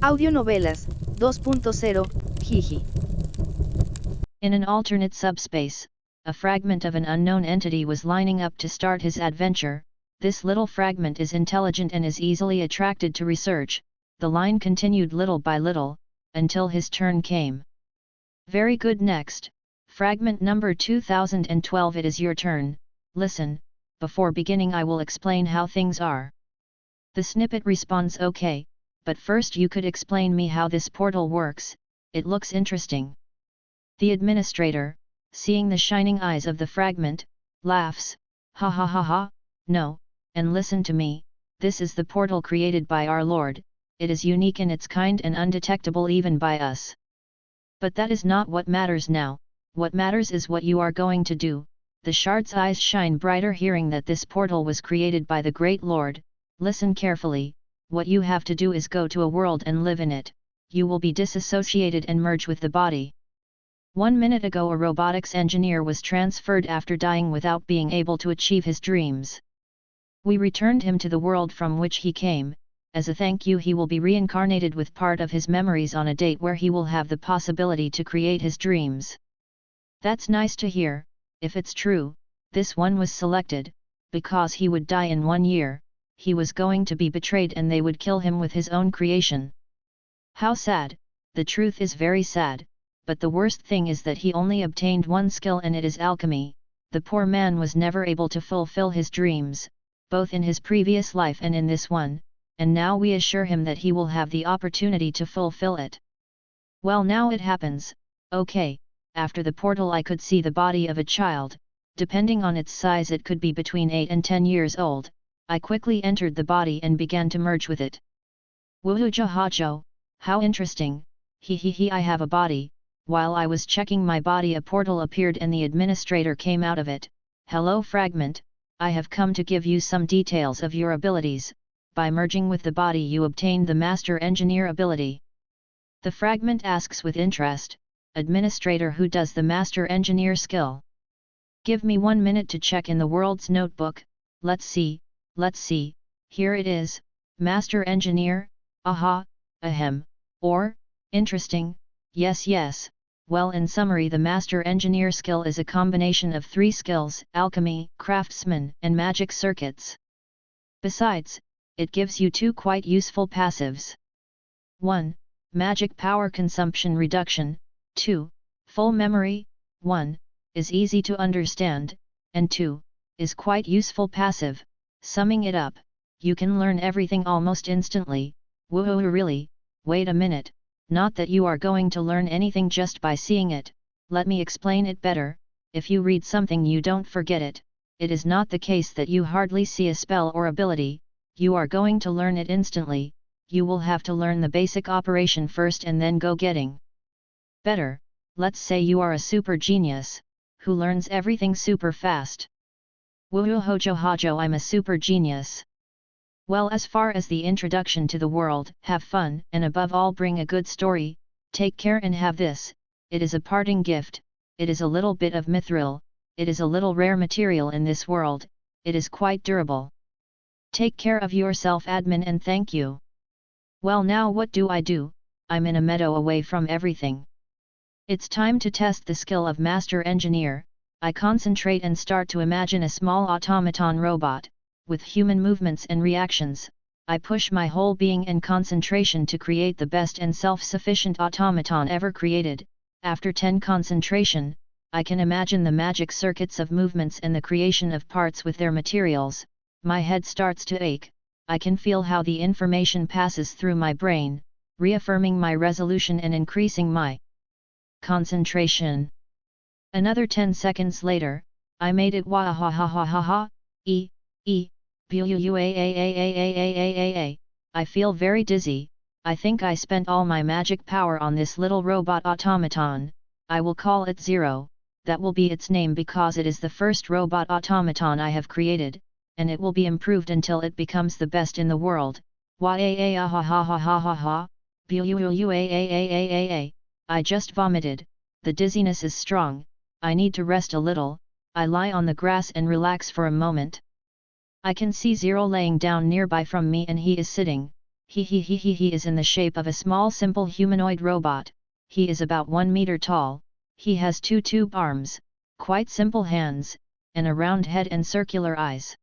Audionovelas 2.0, jiji. In an alternate subspace, a fragment of an unknown entity was lining up to start his adventure. This little fragment is intelligent and is easily attracted to research. The line continued little by little, until his turn came. Very good. Next, fragment number 2012, it is your turn. Listen, before beginning I will explain how things are. The snippet responds, okay, but first you could explain me how this portal works, it looks interesting. The administrator, seeing the shining eyes of the fragment, laughs, ha ha ha ha, no, and listen to me, this is the portal created by our Lord, it is unique in its kind and undetectable even by us. But that is not what matters now, what matters is what you are going to do. The shard's eyes shine brighter hearing that this portal was created by the great Lord. Listen carefully, what you have to do is go to a world and live in it, you will be disassociated and merge with the body. 1 minute ago a robotics engineer was transferred after dying without being able to achieve his dreams. We returned him to the world from which he came. As a thank you he will be reincarnated with part of his memories on a date where he will have the possibility to create his dreams. That's nice to hear. If it's true, this one was selected, because he would die in 1 year, he was going to be betrayed and they would kill him with his own creation. How sad, the truth is very sad, but the worst thing is that he only obtained one skill and it is alchemy. The poor man was never able to fulfill his dreams, both in his previous life and in this one, and now we assure him that he will have the opportunity to fulfill it. Well, now it happens, okay, after the portal I could see the body of a child, depending on its size it could be between 8 and 10 years old. I quickly entered the body and began to merge with it. Woohoo, how interesting, he I have a body. While I was checking my body a portal appeared and the administrator came out of it. Hello fragment, I have come to give you some details of your abilities. By merging with the body you obtained the Master Engineer ability. The fragment asks with interest, administrator, who does the Master Engineer skill? Give me 1 minute to check in the world's notebook. Let's see, here it is, Master Engineer, aha, ahem, or, interesting, yes. Well, in summary, the Master Engineer skill is a combination of 3 skills, alchemy, craftsman, and magic circuits. Besides, it gives you 2 quite useful passives. 1. Magic power consumption reduction, 2. Full memory, 1. Is easy to understand, and 2. Is quite useful passive. Summing it up, you can learn everything almost instantly. Woohoo, really? Wait a minute, not that you are going to learn anything just by seeing it, let me explain it better. If you read something you don't forget it. It is not the case that you hardly see a spell or ability, you are going to learn it instantly, you will have to learn the basic operation first and then go getting better. Let's say you are a super genius, who learns everything super fast. Woohoo hojo, I'm a super genius. Well, as far as the introduction to the world, have fun, and above all bring a good story. Take care and have this, it is a parting gift, it is a little bit of mithril, it is a little rare material in this world, it is quite durable. Take care of yourself admin and thank you. Well, now what do? I'm in a meadow away from everything. It's time to test the skill of Master Engineer. I concentrate and start to imagine a small automaton robot, with human movements and reactions. I push my whole being and concentration to create the best and self-sufficient automaton ever created. After 10 concentration, I can imagine the magic circuits of movements and the creation of parts with their materials. My head starts to ache, I can feel how the information passes through my brain, reaffirming my resolution and increasing my concentration. Another 10 seconds later, I made it. Wah ha ha ha ha ha, I feel very dizzy, I think I spent all my magic power on this little robot automaton. I will call it Zero, that will be its name because it is the first robot automaton I have created, and it will be improved until it becomes the best in the world. Wah ha ha ha ha ha ha, I just vomited, the dizziness is strong. I need to rest a little. I lie on the grass and relax for a moment. I can see Zero laying down nearby from me and he is sitting, He is in the shape of a small simple humanoid robot. He is about 1 meter tall, he has 2 tube arms, quite simple hands, and a round head and circular eyes.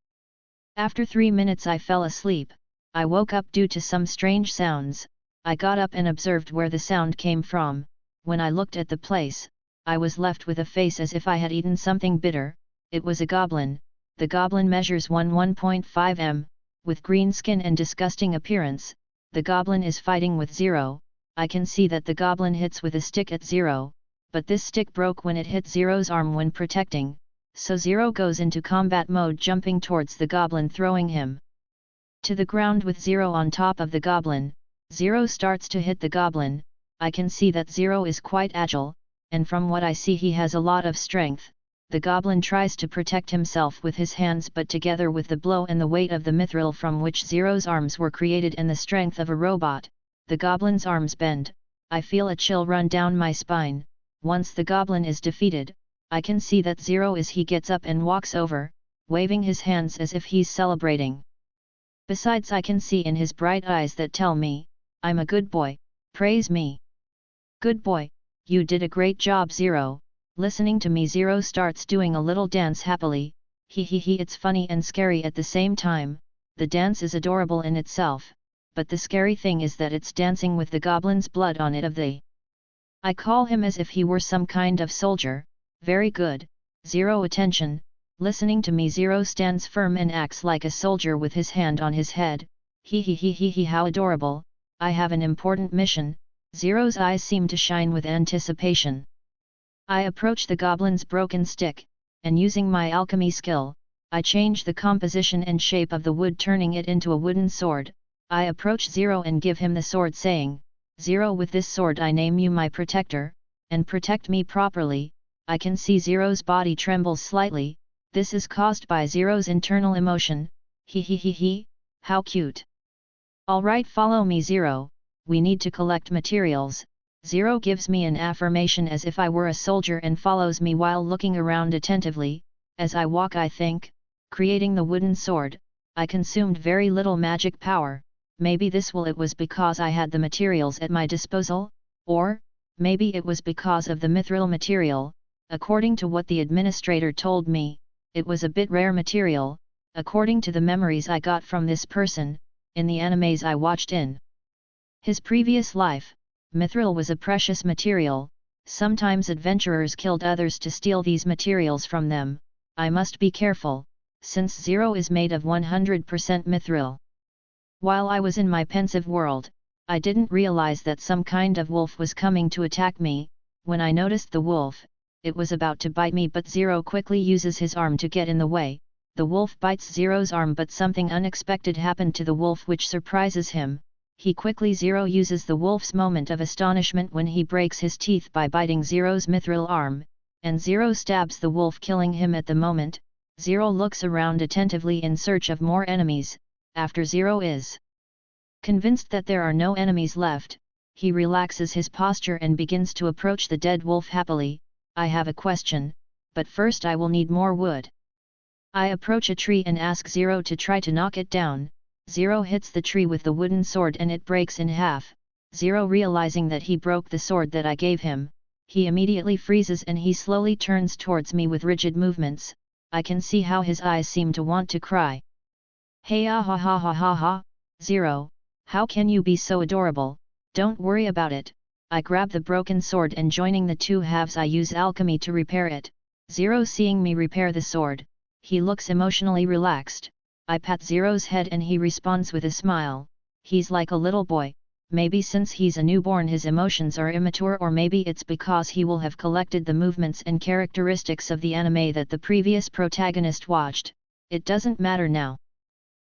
After 3 minutes I fell asleep. I woke up due to some strange sounds. I got up and observed where the sound came from. When I looked at the place, I was left with a face as if I had eaten something bitter. It was a goblin. The goblin measures 1.5 m, with green skin and disgusting appearance. The goblin is fighting with Zero. I can see that the goblin hits with a stick at Zero, but this stick broke when it hit Zero's arm when protecting, so Zero goes into combat mode, jumping towards the goblin, throwing him to the ground with Zero on top of the goblin. Zero starts to hit the goblin. I can see that Zero is quite agile, and from what I see he has a lot of strength. The goblin tries to protect himself with his hands, but together with the blow and the weight of the mithril from which Zero's arms were created and the strength of a robot, the goblin's arms bend. I feel a chill run down my spine. Once the goblin is defeated, I can see that Zero he gets up and walks over, waving his hands as if he's celebrating. Besides, I can see in his bright eyes that tell me, I'm a good boy, praise me. Good boy, you did a great job, Zero. Listening to me, Zero starts doing a little dance happily. It's funny and scary at the same time. The dance is adorable in itself, but the scary thing is that it's dancing with the goblin's blood on it. I call him as if he were some kind of soldier. Very good, Zero. Attention. Listening to me, Zero stands firm and acts like a soldier with his hand on his head. How adorable. I have an important mission. Zero's eyes seem to shine with anticipation. I approach the goblin's broken stick, and using my alchemy skill, I change the composition and shape of the wood, turning it into a wooden sword. I approach Zero and give him the sword, saying, Zero, with this sword I name you my protector, and protect me properly. I can see Zero's body trembles slightly. This is caused by Zero's internal emotion. How cute. Alright, follow me, Zero. We need to collect materials. Zero gives me an affirmation as if I were a soldier and follows me while looking around attentively. As I walk, I think, creating the wooden sword, I consumed very little magic power. Maybe it was because I had the materials at my disposal, or maybe it was because of the mithril material. According to what the administrator told me, it was a bit rare material. According to the memories I got from this person, in the animes I watched in his previous life, mithril was a precious material. Sometimes adventurers killed others to steal these materials from them. I must be careful, since Zero is made of 100% mithril. While I was in my pensive world, I didn't realize that some kind of wolf was coming to attack me. When I noticed the wolf, it was about to bite me, but Zero quickly uses his arm to get in the way. The wolf bites Zero's arm, but something unexpected happened to the wolf which surprises him. Zero uses the wolf's moment of astonishment when he breaks his teeth by biting Zero's mithril arm, and Zero stabs the wolf, killing him at the moment. Zero looks around attentively in search of more enemies. After Zero is convinced that there are no enemies left, he relaxes his posture and begins to approach the dead wolf happily. I have a question, but first I will need more wood. I approach a tree and ask Zero to try to knock it down. Zero hits the tree with the wooden sword and it breaks in half. Zero, realizing that he broke the sword that I gave him, he immediately freezes and he slowly turns towards me with rigid movements. I can see how his eyes seem to want to cry. Hey, ah, ha ha ha ha ha, Zero, how can you be so adorable? Don't worry about it. I grab the broken sword and joining the two halves I use alchemy to repair it. Zero, seeing me repair the sword, he looks emotionally relaxed. I pat Zero's head and he responds with a smile. He's like a little boy. Maybe since he's a newborn his emotions are immature, or maybe it's because he will have collected the movements and characteristics of the anime that the previous protagonist watched. It doesn't matter now.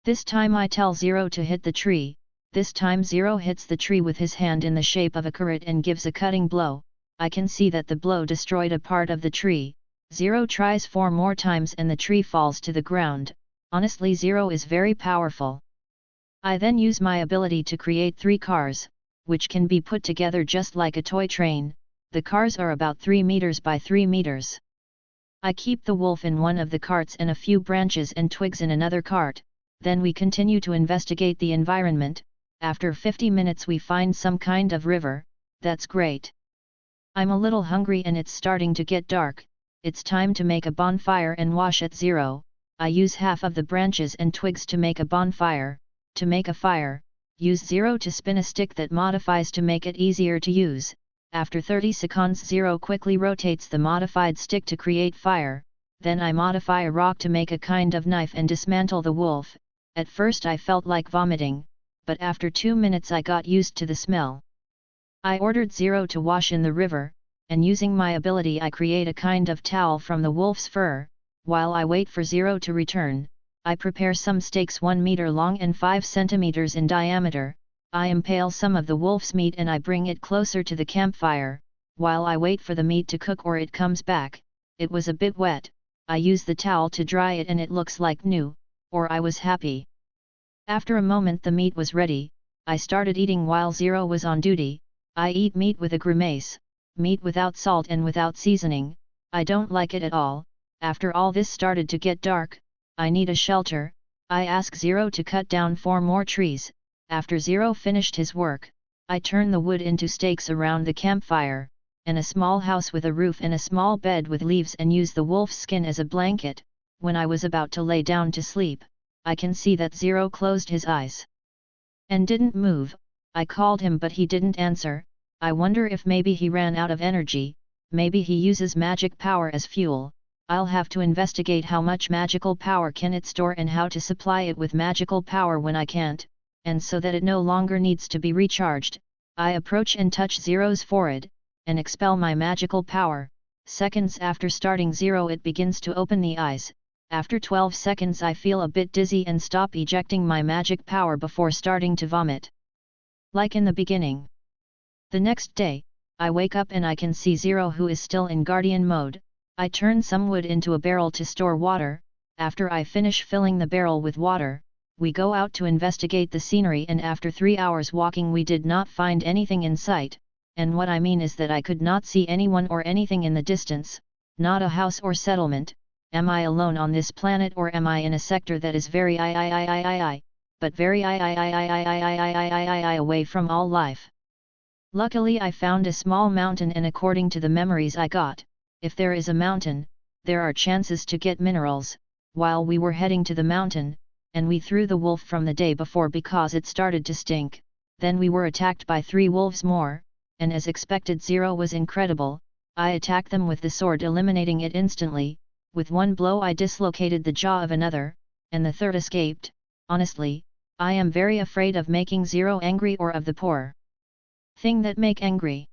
This time I tell Zero to hit the tree. This time Zero hits the tree with his hand in the shape of a carrot and gives a cutting blow. I can see that the blow destroyed a part of the tree. Zero tries 4 more times and the tree falls to the ground. Honestly, Zero is very powerful. I then use my ability to create 3 cars, which can be put together just like a toy train. The cars are about 3 meters by 3 meters. I keep the wolf in one of the carts and a few branches and twigs in another cart. Then we continue to investigate the environment. After 50 minutes we find some kind of river. That's great. I'm a little hungry and it's starting to get dark. It's time to make a bonfire and wash at 0. I use half of the branches and twigs to make a bonfire. To make a fire, use 0 to spin a stick that modifies to make it easier to use. After 30 seconds 0 quickly rotates the modified stick to create fire. Then I modify a rock to make a kind of knife and dismantle the wolf. At first I felt like vomiting, but after 2 minutes I got used to the smell. I ordered 0 to wash in the river, and using my ability I create a kind of towel from the wolf's fur. While I wait for 0 to return, I prepare some stakes 1 meter long and 5 centimeters in diameter. I impale some of the wolf's meat and I bring it closer to the campfire. While I wait for the meat to cook or it comes back, it was a bit wet. I use the towel to dry it and it looks like new, or I was happy. After a moment the meat was ready. I started eating while 0 was on duty. I eat meat with a grimace, meat without salt and without seasoning. I don't like it at all. After all this started to get dark, I need a shelter. I ask 0 to cut down 4 more trees. After 0 finished his work, I turn the wood into stakes around the campfire, and a small house with a roof and a small bed with leaves and use the wolf's skin as a blanket. When I was about to lay down to sleep, I can see that 0 closed his eyes and didn't move. I called him but he didn't answer. I wonder if maybe he ran out of energy, maybe he uses magic power as fuel. I'll have to investigate how much magical power can it store and how to supply it with magical power when I can't, and so that it no longer needs to be recharged. I approach and touch 0's forehead, and expel my magical power. Seconds after starting 0 it begins to open the eyes. After 12 seconds I feel a bit dizzy and stop ejecting my magic power before starting to vomit. Like in the beginning. The next day, I wake up and I can see 0 who is still in guardian mode. I turn some wood into a barrel to store water. After I finish filling the barrel with water, we go out to investigate the scenery and after 3 hours walking we did not find anything in sight, and what I mean is that I could not see anyone or anything in the distance, not a house or settlement. Am I alone on this planet or am I in a sector that is very but very away from all life? Luckily I found a small mountain and according to the memories I got, if there is a mountain, there are chances to get minerals. While we were heading to the mountain, and we threw the wolf from the day before because it started to stink, then we were attacked by 3 wolves more, and as expected 0 was incredible. I attacked them with the sword eliminating it instantly. With 1 blow I dislocated the jaw of another, and the third escaped. Honestly, I am very afraid of making 0 angry or of the poor thing that make angry.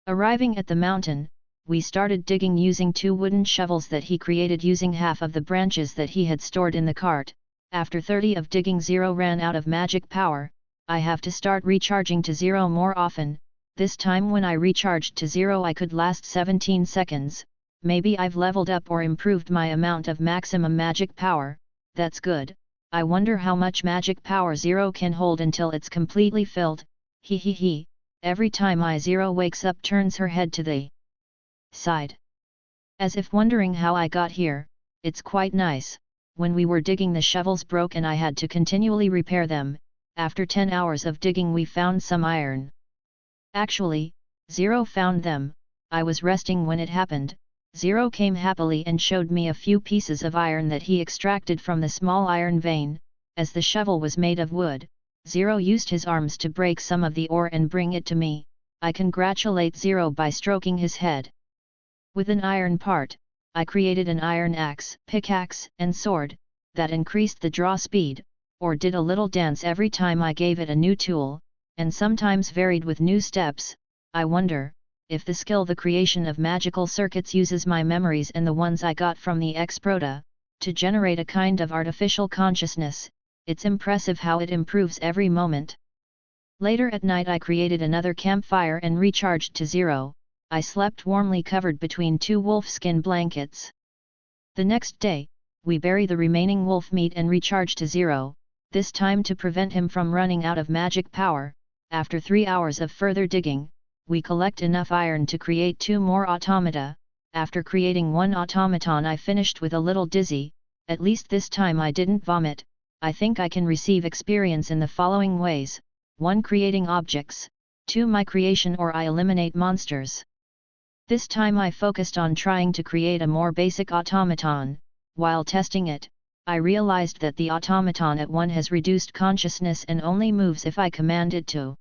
Arriving at the mountain, we started digging using 2 wooden shovels that he created using half of the branches that he had stored in the cart. After 30 of digging 0 ran out of magic power. I have to start recharging to 0 more often. This time when I recharged to 0 I could last 17 seconds. Maybe I've leveled up or improved my amount of maximum magic power. That's good. I wonder how much magic power 0 can hold until it's completely filled. He. Every time I0 wakes up turns her head to the side, as if wondering how I got here. It's quite nice. When we were digging the shovels broke and I had to continually repair them. After 10 hours of digging we found some iron. Actually, 0 found them. I was resting when it happened. 0 came happily and showed me a few pieces of iron that he extracted from the small iron vein. As the shovel was made of wood, 0 used his arms to break some of the ore and bring it to me. I congratulate 0 by stroking his head. With an iron part, I created an iron axe, pickaxe, and sword, that increased the draw speed, or did a little dance every time I gave it a new tool, and sometimes varied with new steps. I wonder, if the skill the creation of magical circuits uses my memories and the ones I got from the Exprota, to generate a kind of artificial consciousness. It's impressive how it improves every moment. Later at night I created another campfire and recharged to 0. I slept warmly covered between 2 wolfskin blankets. The next day, we bury the remaining wolf meat and recharge to 0, this time to prevent him from running out of magic power. After 3 hours of further digging, we collect enough iron to create 2 more automata. After creating 1 automaton I finished with a little dizzy. At least this time I didn't vomit. I think I can receive experience in the following ways. 1 creating objects, 2 my creation or I eliminate monsters. This time I focused on trying to create a more basic automaton. While testing it, I realized that the automaton at 1 has reduced consciousness and only moves if I command it to.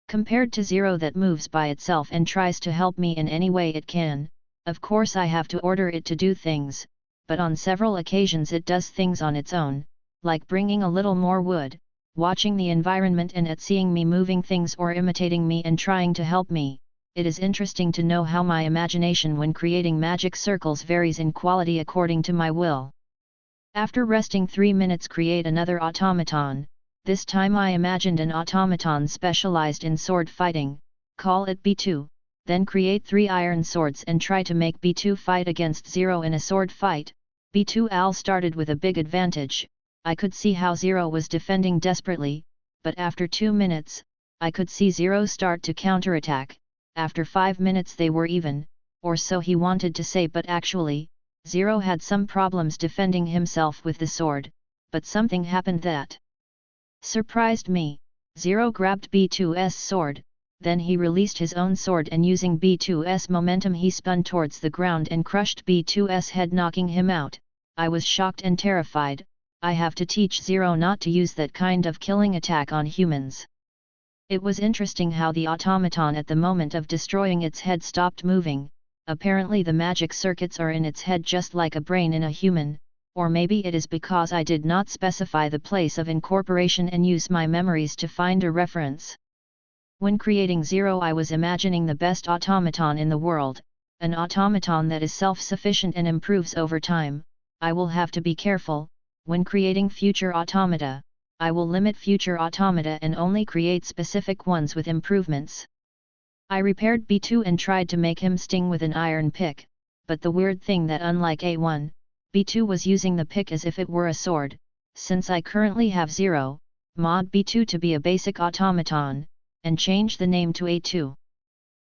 Compared to 0 that moves by itself and tries to help me in any way it can, of course I have to order it to do things, but on several occasions it does things on its own, like bringing a little more wood, watching the environment and at seeing me moving things or imitating me and trying to help me. It is interesting to know how my imagination when creating magic circles varies in quality according to my will. After resting 3 minutes, create another automaton. This time I imagined an automaton specialized in sword fighting, call it B2, then create 3 iron swords and try to make B2 fight against 0 in a sword fight. B2 Al started with a big advantage. I could see how 0 was defending desperately, but after 2 minutes, I could see 0 start to counterattack. After 5 minutes they were even, or so he wanted to say, but actually, 0 had some problems defending himself with the sword, but something happened that surprised me. 0 grabbed B2's sword, then he released his own sword and using B2's momentum he spun towards the ground and crushed B2's head, knocking him out. I was shocked and terrified. I have to teach 0 not to use that kind of killing attack on humans. It was interesting how the automaton at the moment of destroying its head stopped moving. Apparently the magic circuits are in its head just like a brain in a human, or maybe it is because I did not specify the place of incorporation and use my memories to find a reference. When creating 0 I was imagining the best automaton in the world, an automaton that is self-sufficient and improves over time. I will have to be careful, when creating future automata, I will limit future automata and only create specific ones with improvements. I repaired B2 and tried to make him sting with an iron pick, but the weird thing that unlike A1, B2 was using the pick as if it were a sword. Since I currently have 0, mod B2 to be a basic automaton, and change the name to A2.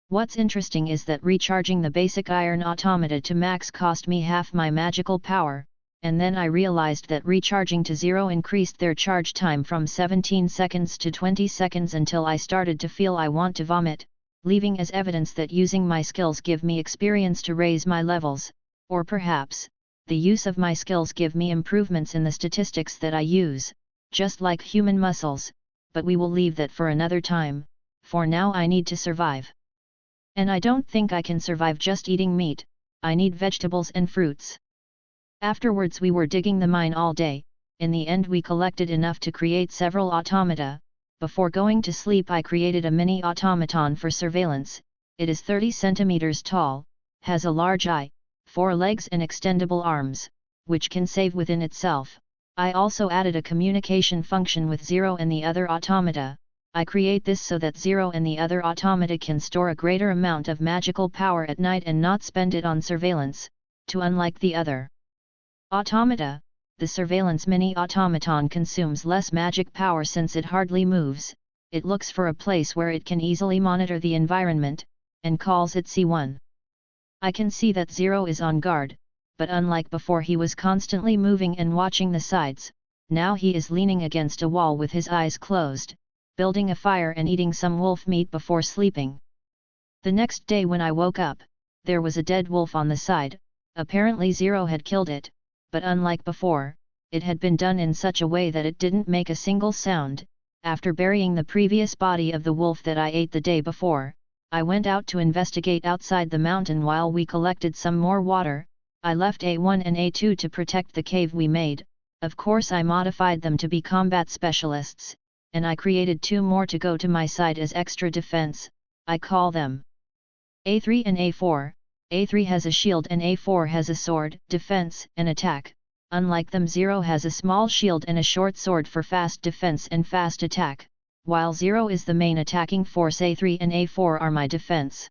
What's interesting is that recharging the basic iron automata to max cost me half my magical power, and then I realized that recharging to 0 increased their charge time from 17 seconds to 20 seconds until I started to feel I want to vomit, leaving as evidence that using my skills give me experience to raise my levels, or perhaps, the use of my skills give me improvements in the statistics that I use, just like human muscles, but we will leave that for another time. For now I need to survive. And I don't think I can survive just eating meat, I need vegetables and fruits. Afterwards we were digging the mine all day. In the end we collected enough to create several automata. Before going to sleep I created a mini automaton for surveillance. It is 30 centimeters tall, has a large eye, 4 legs and extendable arms, which can save within itself. I also added a communication function with 0 and the other automata. I create this so that 0 and the other automata can store a greater amount of magical power at night and not spend it on surveillance, to unlike the other automata, the surveillance mini automaton consumes less magic power since it hardly moves. It looks for a place where it can easily monitor the environment, and calls it C1. I can see that 0 is on guard, but unlike before he was constantly moving and watching the sides, now he is leaning against a wall with his eyes closed, building a fire and eating some wolf meat before sleeping. The next day when I woke up, there was a dead wolf on the side. Apparently 0 had killed it, but unlike before, it had been done in such a way that it didn't make a single sound. After burying the previous body of the wolf that I ate the day before, I went out to investigate outside the mountain while we collected some more water. I left A1 and A2 to protect the cave we made. Of course I modified them to be combat specialists, and I created 2 more to go to my side as extra defense. I call them A3 and A4. A3 has a shield and A4 has a sword, defense and attack. Unlike them 0 has a small shield and a short sword for fast defense and fast attack. While 0 is the main attacking force, A3 and A4 are my defense.